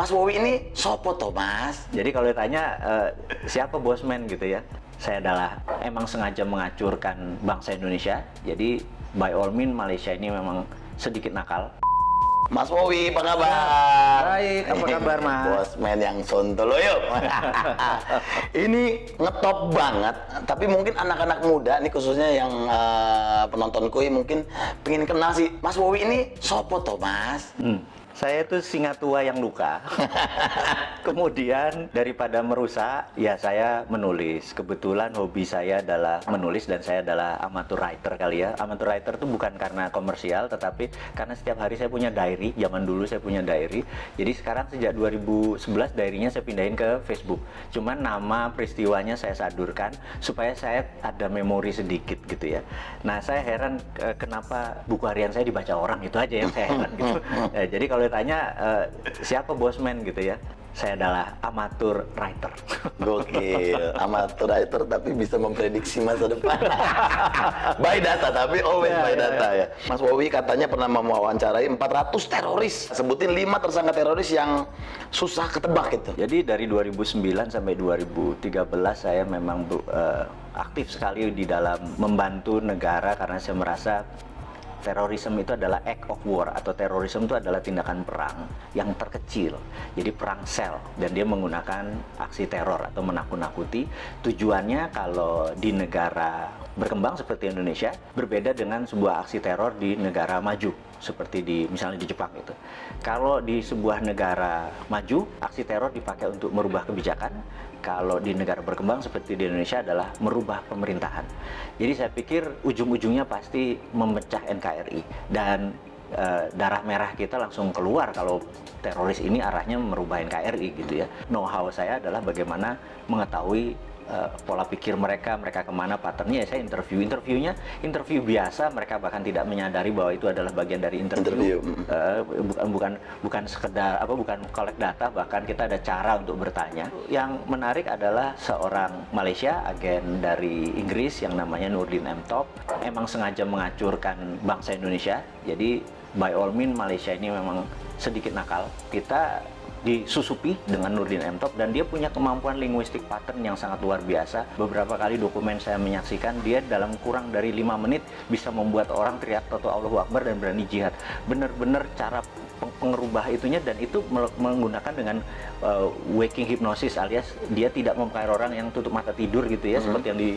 Mas Wowi ini sopo toh Mas? Jadi kalau ditanya siapa Bosman gitu ya, saya adalah emang sengaja mengacurkan bangsa Indonesia. Jadi by all means Malaysia ini memang sedikit nakal. Mas Wowi, apa kabar? Baik, apa kabar Mas? Bosman yang sontoloyo. Ini ngetop banget, tapi mungkin anak-anak muda nih khususnya yang penontonku mungkin pengen kenal sih. Mas Wowi ini sopo toh Mas? Saya itu singa tua yang luka. Kemudian daripada merusak, ya saya menulis. Kebetulan hobi saya adalah menulis dan saya adalah amateur writer kali ya. Amateur writer itu bukan karena komersial, tetapi karena setiap hari saya punya diary. Zaman dulu saya punya diary. Jadi sekarang sejak 2011 diary-nya saya pindahin ke Facebook. Cuman nama peristiwanya saya sadurkan supaya saya ada memori sedikit gitu ya. Nah saya heran kenapa buku harian saya dibaca orang, itu aja yang saya heran gitu. Jadi kalau ditanya siapa Bosman gitu ya, saya adalah amateur writer. Gokil, amateur writer tapi bisa memprediksi masa depan. By data, tapi always by data ya. Mas Wowi katanya pernah mewawancarai 400 teroris. Sebutin 5 tersangka teroris yang susah ketebak gitu. Jadi dari 2009 sampai 2013 saya memang aktif sekali di dalam membantu negara karena saya merasa terorisme itu adalah act of war, atau terorisme itu adalah tindakan perang yang terkecil. Jadi perang sel, dan dia menggunakan aksi teror atau menakut-nakuti. Tujuannya kalau di negara berkembang seperti Indonesia berbeda dengan sebuah aksi teror di negara maju seperti misalnya di Jepang itu. Kalau di sebuah negara maju, aksi teror dipakai untuk merubah kebijakan. Kalau di negara berkembang seperti di Indonesia adalah merubah pemerintahan. Jadi saya pikir ujung-ujungnya pasti memecah NKRI, dan darah merah kita langsung keluar kalau teroris ini arahnya merubah NKRI gitu ya. Know-how saya adalah bagaimana mengetahui pola pikir mereka kemana, patternnya. Saya interviewnya interview biasa, mereka bahkan tidak menyadari bahwa itu adalah bagian dari interview. Bukan sekedar bukan collect data, bahkan kita ada cara untuk bertanya. Yang menarik adalah seorang Malaysia, agen dari Inggris yang namanya Nurdin M. Top, emang sengaja mengacurkan bangsa Indonesia. Jadi by all means Malaysia ini memang sedikit nakal. Kita disusupi dengan Nurdin M. Top, dan dia punya kemampuan linguistik pattern yang sangat luar biasa. Beberapa kali dokumen saya menyaksikan, dia dalam kurang dari 5 menit bisa membuat orang teriak Toto Allahu Akbar dan berani jihad. Bener-bener cara pengerubah itunya, dan itu menggunakan dengan waking hypnosis, alias dia tidak mempelai orang yang tutup mata tidur gitu ya, seperti yang di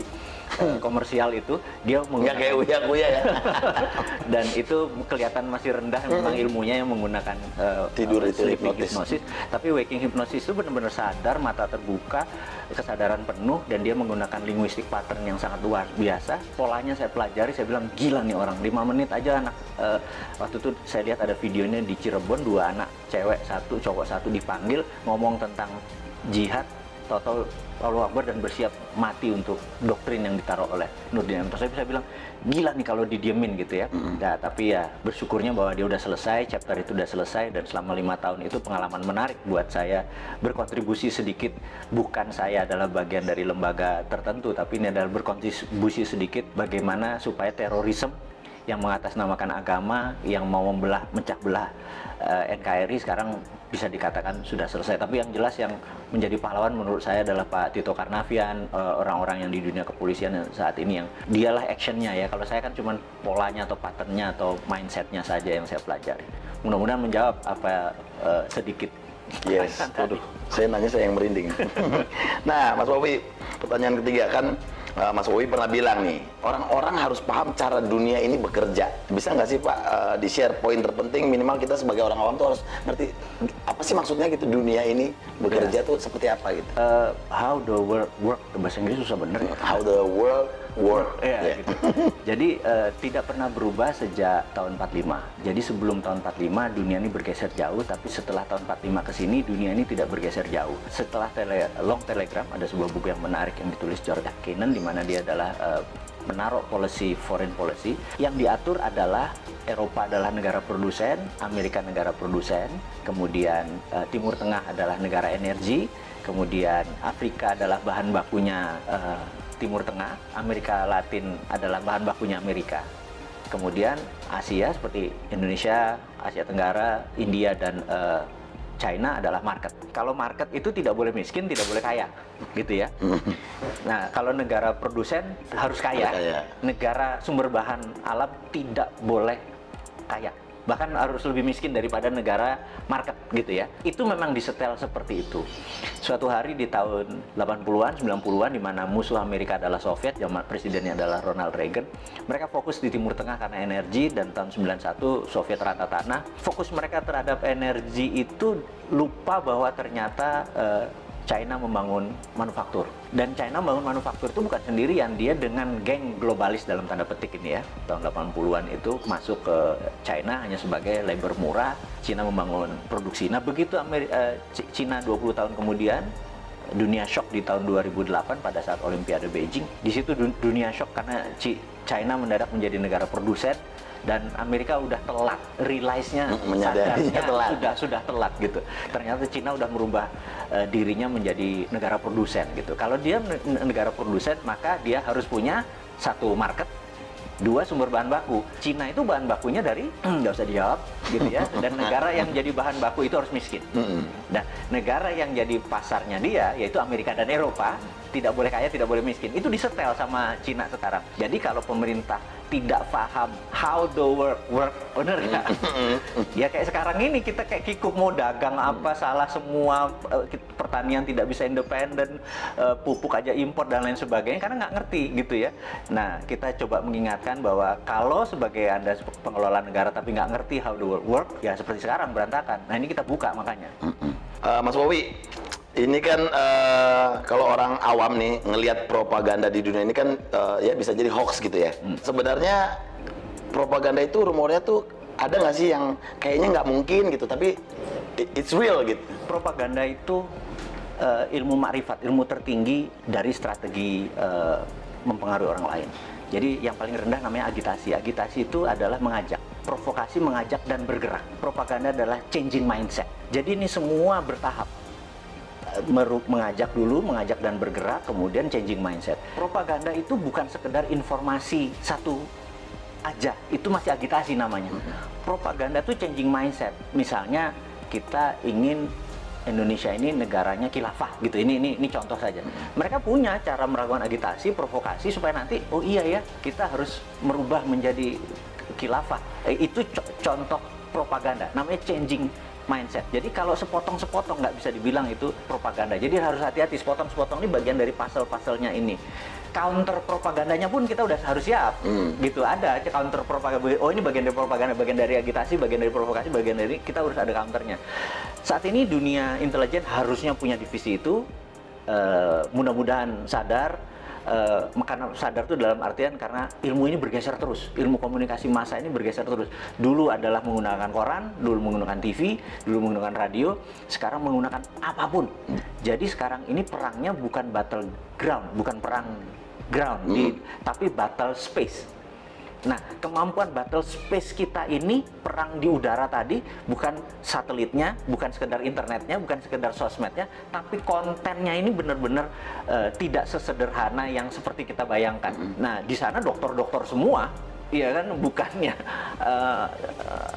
komersial itu. Dia nggak kayak uya-uya ya. Dan itu kelihatan masih rendah memang ilmunya yang menggunakan tidur itu hipnosis. Tapi waking hypnosis itu benar-benar sadar, mata terbuka, kesadaran penuh, dan dia menggunakan linguistik pattern yang sangat luar biasa. Polanya saya pelajari, saya bilang gila nih orang, 5 menit aja anak. Waktu itu saya lihat ada videonya di Cirebon, 2 anak, cewek 1, cowok 1 dipanggil ngomong tentang jihad, Toto Allahu Akbar, dan bersiap mati untuk doktrin yang ditaruh oleh Nurdin M. Top. Saya bilang gila nih kalau didiemin gitu ya. Nah, tapi ya bersyukurnya bahwa dia udah selesai, chapter itu udah selesai, dan selama 5 tahun itu pengalaman menarik buat saya, berkontribusi sedikit. Bukan saya adalah bagian dari lembaga tertentu, tapi ini adalah berkontribusi sedikit bagaimana supaya terorisme yang mengatasnamakan agama, yang mau mecah belah NKRI sekarang bisa dikatakan sudah selesai. Tapi yang jelas yang menjadi pahlawan menurut saya adalah Pak Tito Karnavian, orang-orang yang di dunia kepolisian saat ini, yang dialah actionnya ya. Kalau saya kan cuma polanya atau patternnya atau mindsetnya saja yang saya pelajari. Mudah-mudahan menjawab apa sedikit. Yes, aduh, saya nanya saya yang merinding. Nah, Mas Wowi, pertanyaan ketiga kan, Mas Wowi pernah bilang nih, orang-orang harus paham cara dunia ini bekerja. Bisa nggak sih Pak di-share poin terpenting, minimal kita sebagai orang awam tuh harus ngerti apa sih maksudnya gitu, dunia ini bekerja tuh seperti apa gitu. How the world work, bahasa Inggris susah bener ya. How the world work. Yeah. Gitu. Jadi tidak pernah berubah sejak tahun 45. Jadi sebelum tahun 45 dunia ini bergeser jauh, tapi setelah tahun 45 ke sini dunia ini tidak bergeser jauh. Setelah Long Telegram, ada sebuah buku yang menarik yang ditulis George Kennan, di mana dia adalah menaruh foreign policy yang diatur adalah Eropa adalah negara produsen, Amerika negara produsen, kemudian Timur Tengah adalah negara energi, kemudian Afrika adalah bahan bakunya Timur Tengah, Amerika Latin adalah bahan bakunya Amerika, kemudian Asia seperti Indonesia, Asia Tenggara, India, dan China adalah market. Kalau market itu tidak boleh miskin, tidak boleh kaya, gitu ya. Nah, kalau negara produsen harus kaya, negara sumber bahan alam tidak boleh kaya. Bahkan harus lebih miskin daripada negara market gitu ya. Itu memang disetel seperti itu. Suatu hari di tahun 80-an, 90-an di mana musuh Amerika adalah Soviet, zaman presidennya adalah Ronald Reagan. Mereka fokus di Timur Tengah karena energi, dan tahun 91 Soviet rata tanah. Fokus mereka terhadap energi itu lupa bahwa ternyata China membangun manufaktur. Dan China membangun manufaktur itu bukan sendirian, dia dengan geng globalis dalam tanda petik ini ya. Tahun 80-an itu masuk ke China hanya sebagai labor murah, China membangun produksi. Nah, begitu China 20 tahun kemudian, dunia shock di tahun 2008 pada saat Olimpiade Beijing. Di situ dunia shock karena China mendadak menjadi negara produsen, dan Amerika udah telat, realize-nya, sadarnya sudah telat gitu. Ternyata Cina udah merubah dirinya menjadi negara produsen gitu. Kalau dia negara produsen, maka dia harus punya satu market, dua sumber bahan baku. Cina itu bahan bakunya dari nggak usah dijawab gitu ya. Dan negara yang jadi bahan baku itu harus miskin. Dan negara yang jadi pasarnya dia, yaitu Amerika dan Eropa, tidak boleh kaya, tidak boleh miskin. Itu disetel sama Cina sekarang. Jadi kalau pemerintah tidak paham how the work, bener nggak? Ya kayak sekarang ini kita kayak kikuk mau dagang apa salah semua, pertanian tidak bisa independen, pupuk aja impor dan lain sebagainya karena nggak ngerti gitu ya. Nah, kita coba mengingatkan bahwa kalau sebagai Anda pengelola negara tapi nggak ngerti how the work, ya seperti sekarang berantakan. Nah, ini kita buka makanya. Mas Wowi, ini kan kalau orang awam nih ngelihat propaganda di dunia ini kan ya bisa jadi hoax gitu ya. Sebenarnya propaganda itu rumornya tuh ada nggak sih yang kayaknya nggak mungkin gitu, tapi it's real gitu. Propaganda itu ilmu makrifat, ilmu tertinggi dari strategi mempengaruhi orang lain. Jadi yang paling rendah namanya agitasi. Agitasi itu adalah mengajak, provokasi mengajak dan bergerak. Propaganda adalah changing mindset. Jadi ini semua bertahap. Mengajak dulu, mengajak dan bergerak, kemudian changing mindset. Propaganda itu bukan sekedar informasi satu aja, itu masih agitasi namanya. Propaganda itu changing mindset. Misalnya kita ingin Indonesia ini negaranya khilafah gitu. Ini contoh saja. Mereka punya cara melakukan agitasi, provokasi supaya nanti oh iya ya, kita harus merubah menjadi khilafah. Itu contoh propaganda. Namanya changing mindset. Jadi kalau sepotong-sepotong nggak bisa dibilang itu propaganda. Jadi harus hati-hati, sepotong-sepotong ini bagian dari pasal-pasalnya ini. Counter propagandanya pun kita udah harus siap. Gitu, ada counter propaganda. Oh, ini bagian dari propaganda, bagian dari agitasi, bagian dari provokasi, bagian dari kita harus ada counternya. Saat ini dunia intelijen harusnya punya divisi itu. Mudah-mudahan sadar. Karena sadar itu dalam artian karena ilmu ini bergeser terus, ilmu komunikasi massa ini bergeser terus. Dulu adalah menggunakan koran, dulu menggunakan TV, dulu menggunakan radio, sekarang menggunakan apapun. Jadi sekarang ini perangnya bukan battle ground, bukan perang ground, tapi battle space. Nah, kemampuan battle space kita ini, perang di udara tadi, bukan satelitnya, bukan sekedar internetnya, bukan sekedar sosmednya, tapi kontennya ini benar-benar tidak sesederhana yang seperti kita bayangkan. Nah, di sana dokter-dokter semua, iya kan, bukannya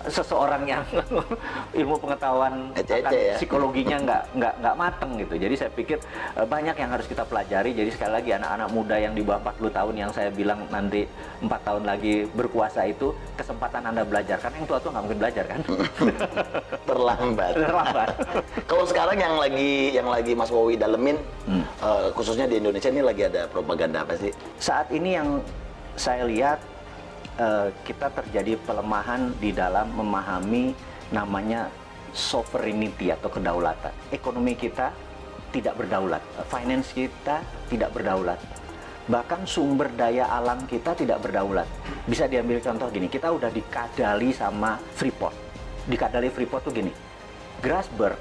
seseorang yang ilmu pengetahuan psikologinya nggak mateng gitu. Jadi saya pikir banyak yang harus kita pelajari. Jadi sekali lagi anak-anak muda yang di bawah 40 tahun yang saya bilang nanti 4 tahun lagi berkuasa itu kesempatan Anda belajar, karena yang tua-tua nggak mungkin belajar kan. Terlambat. Kalau sekarang yang lagi Mas Wowi dalemin, khususnya di Indonesia ini lagi ada propaganda apa sih? Saat ini yang saya lihat kita terjadi pelemahan di dalam memahami namanya sovereignty atau kedaulatan. Ekonomi kita tidak berdaulat, finance kita tidak berdaulat, bahkan sumber daya alam kita tidak berdaulat. Bisa diambil contoh gini, kita udah dikadali sama Freeport. Dikadali Freeport tuh gini, Grasberg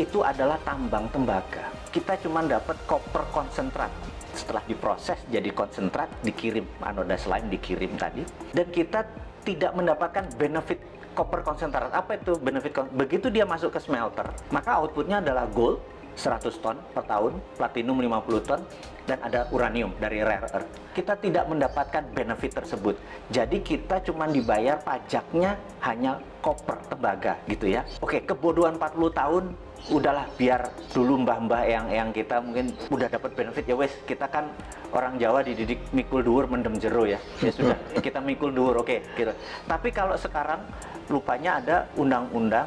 itu adalah tambang tembaga. Kita cuma dapat koper konsentrat. Setelah diproses jadi konsentrat, dikirim anoda slime, dikirim tadi, dan kita tidak mendapatkan benefit koper konsentrat. Apa itu benefit? Begitu dia masuk ke smelter, maka outputnya adalah gold, 100 ton per tahun, platinum 50 ton, dan ada uranium dari rare earth. Kita tidak mendapatkan benefit tersebut. Jadi kita cuma dibayar pajaknya hanya koper, tembaga gitu ya. Oke, kebodohan 40 tahun, udahlah biar dulu mbah-mbah yang kita mungkin udah dapat benefit ya wes, kita kan orang Jawa dididik mikul dhuwur mendem jero ya. Ya sudah, kita mikul dhuwur, oke gitu. Tapi kalau sekarang lupanya ada undang-undang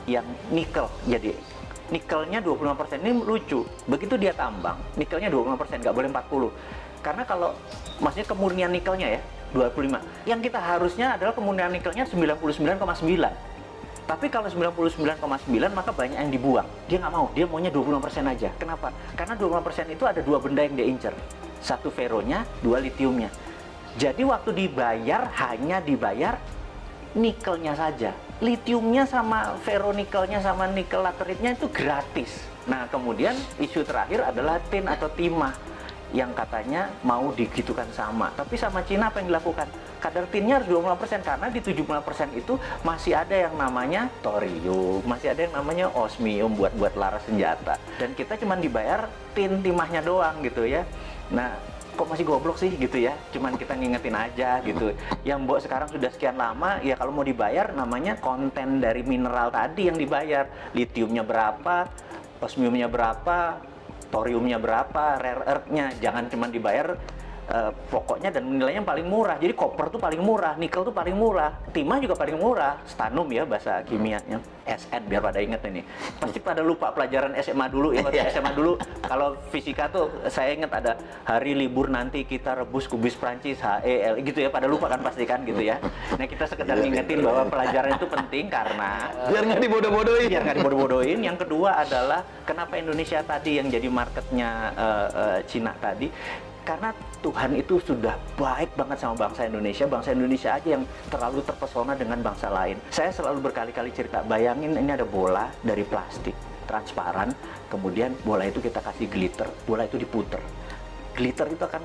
yang nikel. Jadi nikelnya 25%, ini lucu. Begitu dia tambang, nikelnya 25%, nggak boleh 40. Karena kalau maksudnya kemurnian nikelnya ya 25. Yang kita harusnya adalah kemurnian nikelnya 99,9. Tapi kalau 99,9 maka banyak yang dibuang. Dia nggak mau, dia maunya 20% aja. Kenapa? Karena 20% itu ada dua benda yang dia incer. Satu feronya, dua litiumnya. Jadi waktu dibayar, hanya dibayar nikelnya saja. Litiumnya sama feronikelnya sama nikel lateritnya itu gratis. Nah, kemudian isu terakhir adalah tin atau timah yang katanya mau digitukan sama. Tapi sama Cina apa yang dilakukan? Kadar tinnya harus 25% karena di 70% itu masih ada yang namanya thorium, masih ada yang namanya osmium buat laras senjata. Dan kita cuma dibayar tin timahnya doang gitu ya. Nah, kok masih goblok sih gitu ya, cuman kita ngingetin aja gitu. Yang Mbok sekarang sudah sekian lama, ya kalau mau dibayar namanya konten dari mineral tadi yang dibayar. Litiumnya berapa, osmiumnya berapa, thoriumnya berapa, rare earth-nya. Jangan cuman dibayar pokoknya dan nilainya paling murah. Jadi koper tuh paling murah, nikel tuh paling murah, timah juga paling murah, stannum ya bahasa kimianya, SN biar pada inget ini. Pasti pada lupa pelajaran SMA dulu ya, waktu SMA dulu kalau fisika tuh saya inget ada hari libur nanti kita rebus kubis Prancis HEL gitu ya, pada lupa kan pasti kan gitu ya. Nah kita sekedar ngingetin bahwa pelajaran itu penting karena biar nggak dibodoh-bodohin. Biar nggak dibodoh-bodohin. Yang kedua adalah kenapa Indonesia tadi yang jadi marketnya Cina tadi. Karena Tuhan itu sudah baik banget sama bangsa Indonesia aja yang terlalu terpesona dengan bangsa lain. Saya selalu berkali-kali cerita, bayangin ini ada bola dari plastik, transparan, kemudian bola itu kita kasih glitter, bola itu diputer. Glitter itu akan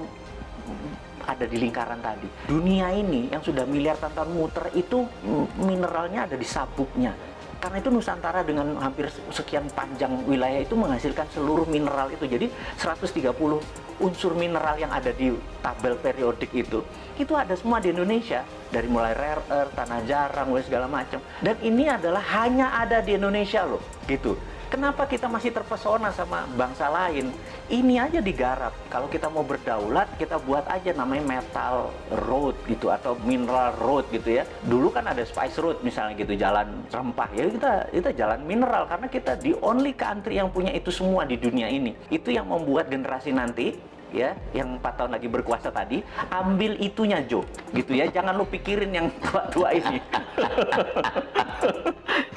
ada di lingkaran tadi. Dunia ini yang sudah miliar tahun muter itu mineralnya ada di sabuknya. Karena itu Nusantara dengan hampir sekian panjang wilayah itu menghasilkan seluruh mineral itu. Jadi 130 unsur mineral yang ada di tabel periodik itu ada semua di Indonesia. Dari mulai rare earth, tanah jarang, segala macam. Dan ini adalah hanya ada di Indonesia loh, gitu. Kenapa kita masih terpesona sama bangsa lain? Ini aja digarap. Kalau kita mau berdaulat, kita buat aja namanya metal road gitu atau mineral road gitu ya. Dulu kan ada spice road misalnya gitu, jalan rempah ya, kita jalan mineral karena kita the only country yang punya itu semua di dunia ini. Itu yang membuat generasi nanti ya, yang 4 tahun lagi berkuasa tadi, ambil itunya Jo, gitu ya. Jangan lu pikirin yang tua-tua ini.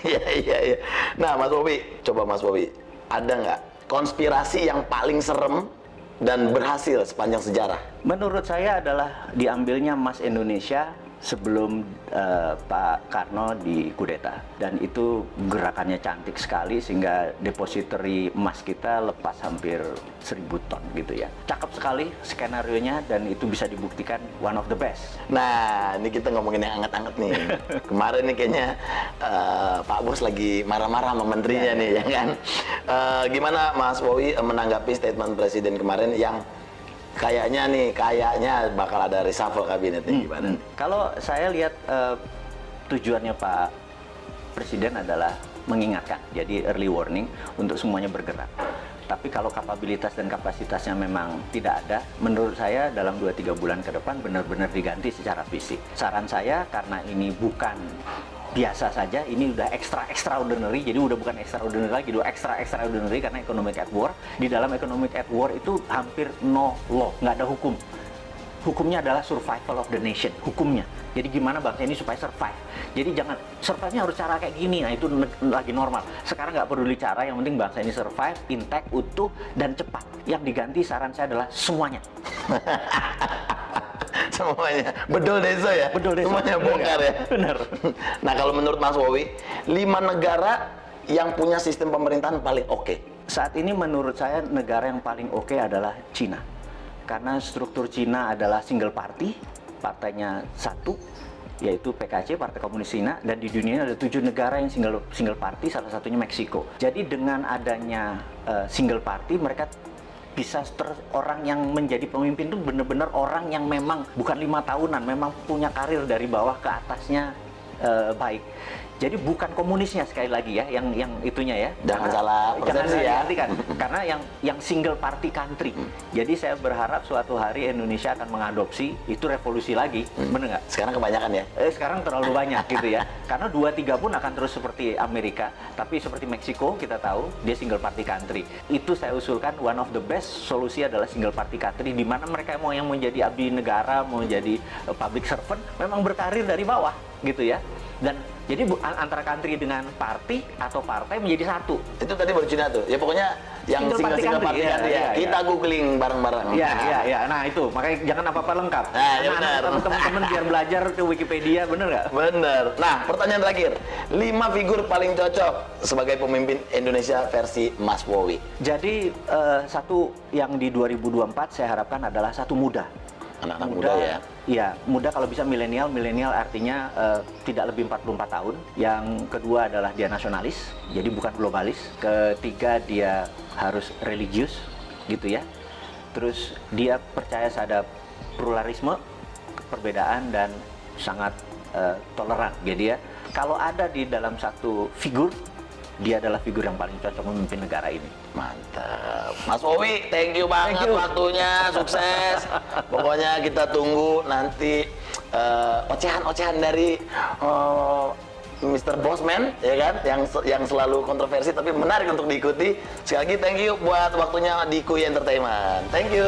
Iya. Nah, Mas Bobi, coba Mas Bobi, ada nggak konspirasi yang paling serem dan berhasil sepanjang sejarah? Menurut saya adalah diambilnya emas Indonesia sebelum Pak Karno dikudeta, dan itu gerakannya cantik sekali sehingga depository emas kita lepas hampir 1000 ton gitu ya. Cakep sekali skenarionya dan itu bisa dibuktikan one of the best. Nah, ini kita ngomongin yang anget-anget nih. Kemarin nih kayaknya Pak Bos lagi marah-marah sama menterinya nih, ya kan? Gimana Mas Wowi menanggapi statement Presiden kemarin yang kayaknya bakal ada reshuffle kabinetnya, gimana? Kalau saya lihat tujuannya Pak Presiden adalah mengingatkan, jadi early warning untuk semuanya bergerak. Tapi kalau kapabilitas dan kapasitasnya memang tidak ada, menurut saya dalam 2-3 bulan ke depan benar-benar diganti secara fisik. Saran saya, karena ini bukan biasa saja, ini udah extraordinary, jadi udah bukan extraordinary lagi, udah extraordinary karena economic at war. Di dalam economic at war itu hampir no law, nggak ada hukum. Hukumnya adalah survival of the nation, hukumnya. Jadi gimana bangsa ini supaya survive. Jadi jangan, survive-nya harus cara kayak gini, nah itu lagi normal. Sekarang nggak peduli cara, yang penting bangsa ini survive, intact, utuh, dan cepat. Yang diganti saran saya adalah semuanya. Semuanya, bedol desa ya? Bedol desa. Semuanya bongkar ya? Benar. Nah, kalau menurut Mas Wowi, 5 negara yang punya sistem pemerintahan paling oke? Saat ini menurut saya negara yang paling oke adalah Cina. Karena struktur Cina adalah single party, partainya satu, yaitu PKC, Partai Komunis Cina, dan di dunia ini ada 7 negara yang single party, salah satunya Meksiko. Jadi dengan adanya single party, mereka bisa orang yang menjadi pemimpin itu benar-benar orang yang memang bukan 5 tahunan, memang punya karir dari bawah ke atasnya baik. Jadi bukan komunisnya sekali lagi ya, yang itunya ya. Jangan salah persepsi ya. Diartikan. Karena yang single party country. Jadi saya berharap suatu hari Indonesia akan mengadopsi itu revolusi lagi, bener nggak? Sekarang kebanyakan ya. Sekarang terlalu banyak gitu ya. Karena 2-3 pun akan terus seperti Amerika, tapi seperti Meksiko kita tahu dia single party country. Itu saya usulkan one of the best solusi adalah single party country, di mana mereka mau yang menjadi abdi negara, mau jadi public servant, memang berkarir dari bawah gitu ya. Dan jadi antara country dengan party atau partai menjadi satu. Itu tadi baru Cina tuh. Ya pokoknya yang single party country ya. Kita googling bareng-bareng. Iya. Nah itu, makanya jangan apa-apa lengkap. Nah, ya benar. Teman-teman biar belajar ke Wikipedia, bener nggak? Bener. Nah, pertanyaan terakhir. 5 figur paling cocok sebagai pemimpin Indonesia versi Mas Wowi. Jadi satu yang di 2024 saya harapkan adalah satu muda. Anak-anak muda ya? Iya, muda kalau bisa milenial. Milenial artinya tidak lebih 44 tahun. Yang kedua adalah dia nasionalis, jadi bukan globalis. Ketiga dia harus religius, gitu ya. Terus dia percaya pada pluralisme, perbedaan, dan sangat toleran. Jadi ya, kalau ada di dalam satu figur, dia adalah figur yang paling cocok memimpin negara ini. Mantap. Mas Wowi, thank you banget waktunya, sukses. Pokoknya kita tunggu nanti ocehan-ocehan dari Mr. Bossman, ya kan, yang selalu kontroversi tapi menarik untuk diikuti. Sekali lagi thank you buat waktunya di Kuy Entertainment. Thank you.